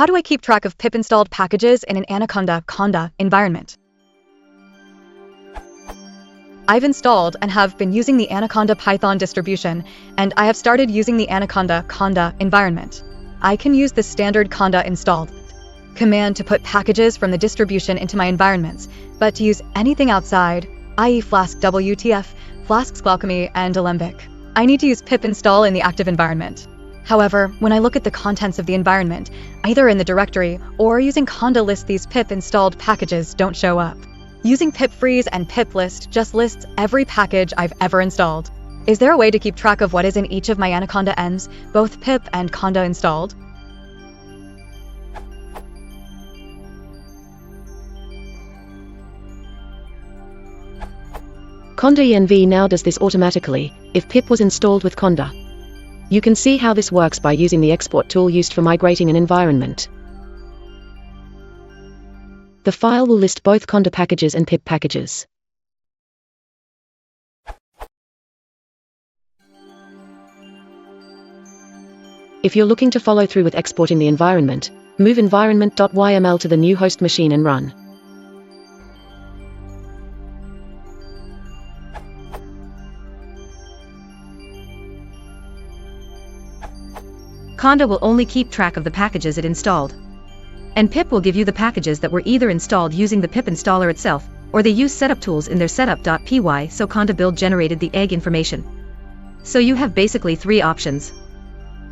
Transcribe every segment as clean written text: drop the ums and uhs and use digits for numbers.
How do I keep track of pip-installed packages in an Anaconda Conda environment? I've installed and have been using the Anaconda Python distribution, and I have started using the Anaconda Conda environment. I can use the standard Conda installed command to put packages from the distribution into my environments, but to use anything outside, i.e. Flask WTF, Flask Alchemy, and Alembic, I need to use pip install in the active environment. However, when I look at the contents of the environment, either in the directory or using Conda list, these pip installed packages don't show up. Using pip freeze and pip list just lists every package I've ever installed. Is there a way to keep track of what is in each of my Anaconda ends, both pip and Conda installed? Conda env now does this automatically if pip was installed with Conda. You can see how this works by using the export tool used for migrating an environment. The file will list both Conda packages and pip packages. If you're looking to follow through with exporting the environment, move environment.yml to the new host machine and run. Conda will only keep track of the packages it installed. And pip will give you the packages that were either installed using the pip installer itself, or they use setup tools in their setup.py, so Conda build generated the egg information. So you have basically three options.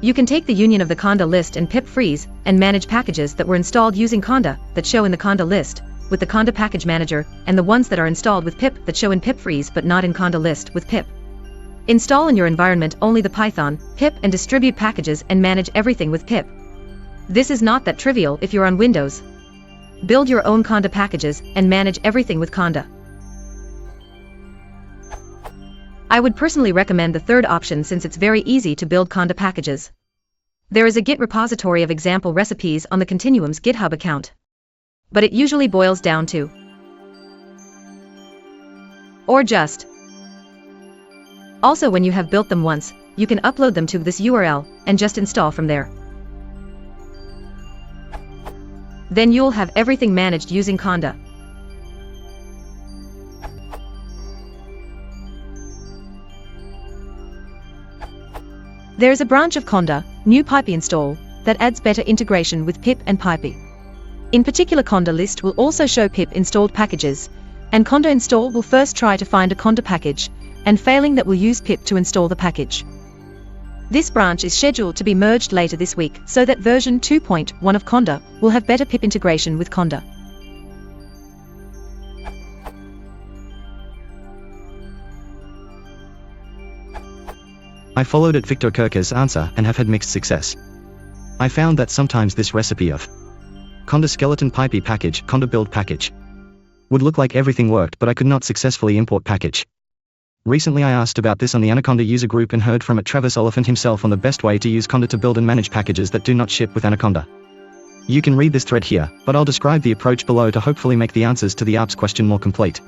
You can take the union of the Conda list and pip freeze, and manage packages that were installed using Conda, that show in the Conda list, with the Conda package manager, and the ones that are installed with pip that show in pip freeze but not in Conda list with pip. Install in your environment only the Python, pip, and distribute packages and manage everything with pip. This is not that trivial if you're on Windows. Build your own Conda packages and manage everything with Conda. I would personally recommend the third option since it's very easy to build Conda packages. There is a Git repository of example recipes on the Continuum's GitHub account. But it usually boils down to or just. Also, when you have built them once, you can upload them to this URL and just install from there. Then you'll have everything managed using Conda. There is a branch of Conda, new Pip-Install, that adds better integration with pip and Pip. In particular, Conda list will also show pip installed packages, and Conda install will first try to find a Conda package, and failing that will use pip to install the package. This branch is scheduled to be merged later this week so that version 2.1 of Conda will have better pip integration with Conda. I followed at Victor Kirker's answer and have had mixed success. I found that sometimes this recipe of Conda skeleton Pip package, Conda build package, would look like everything worked, but I could not successfully import package. Recently I asked about this on the Anaconda user group and heard from Travis Oliphant himself on the best way to use Conda to build and manage packages that do not ship with Anaconda. You can read this thread here, but I'll describe the approach below to hopefully make the answers to the ARPS question more complete.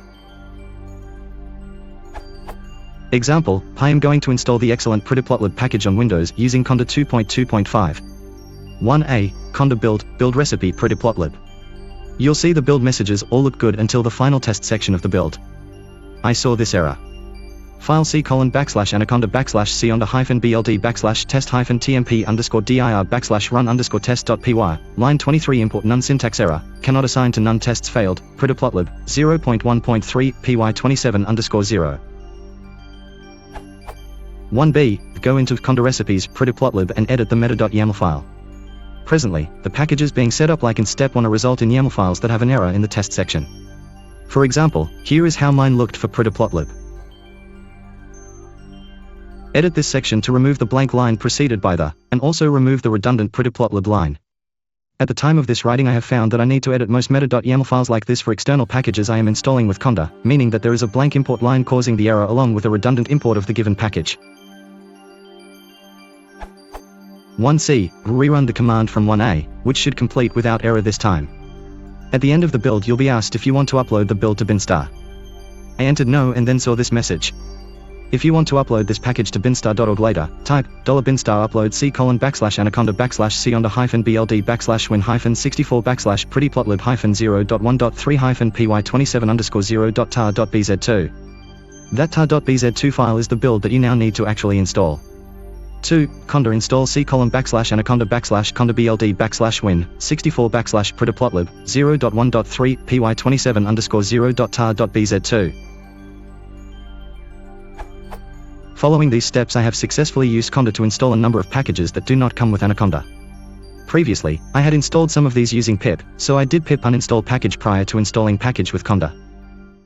Example, I am going to install the excellent Prettyplotlib package on Windows using Conda 2.2.5. 1a, Conda build recipe Prettyplotlib. You'll see the build messages all look good until the final test section of the build. I saw this error. File c:/anaconda/c_hyphen bld/test-tmp_dir/run_test.py, line 23 import none syntax error, cannot assign to none tests failed, Prettyplotlib, 0.1.3, py27_0. 1b, go into Conda recipes Prettyplotlib and edit the meta.yaml file. Presently, the packages being set up like in step 1 result in YAML files that have an error in the test section. For example, here is how mine looked for Prettyplotlib. Edit this section to remove the blank line preceded by the, and also remove the redundant Prettyplotlib line. At the time of this writing I have found that I need to edit most meta.yaml files like this for external packages I am installing with Conda, meaning that there is a blank import line causing the error along with a redundant import of the given package. 1c, rerun the command from 1a, which should complete without error this time. At the end of the build you'll be asked if you want to upload the build to bin star. I entered no and then saw this message. If you want to upload this package to binstar.org later, type $binstar upload c:\/anaconda/win-64/pretty-plotly-64-64-py27_0.tar.bz2. That tar.bz2 file is the build that you now need to actually install. 2. Conda install c:\/anaconda/win-64/pretty-plotly-0.1.3 py27_0.tar.bz2. Following these steps, I have successfully used Conda to install a number of packages that do not come with Anaconda. Previously, I had installed some of these using pip, so I did pip uninstall package prior to installing package with Conda.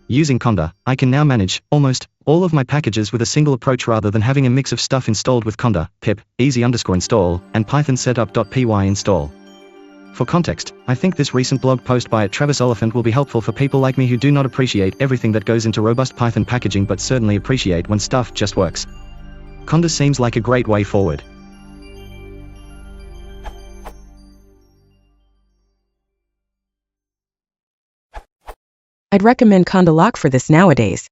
Using Conda, I can now manage almost all of my packages with a single approach rather than having a mix of stuff installed with Conda, pip, easy_install, and python setup.py install. For context, I think this recent blog post by Travis Oliphant will be helpful for people like me who do not appreciate everything that goes into robust Python packaging but certainly appreciate when stuff just works. Conda seems like a great way forward. I'd recommend Conda Lock for this nowadays.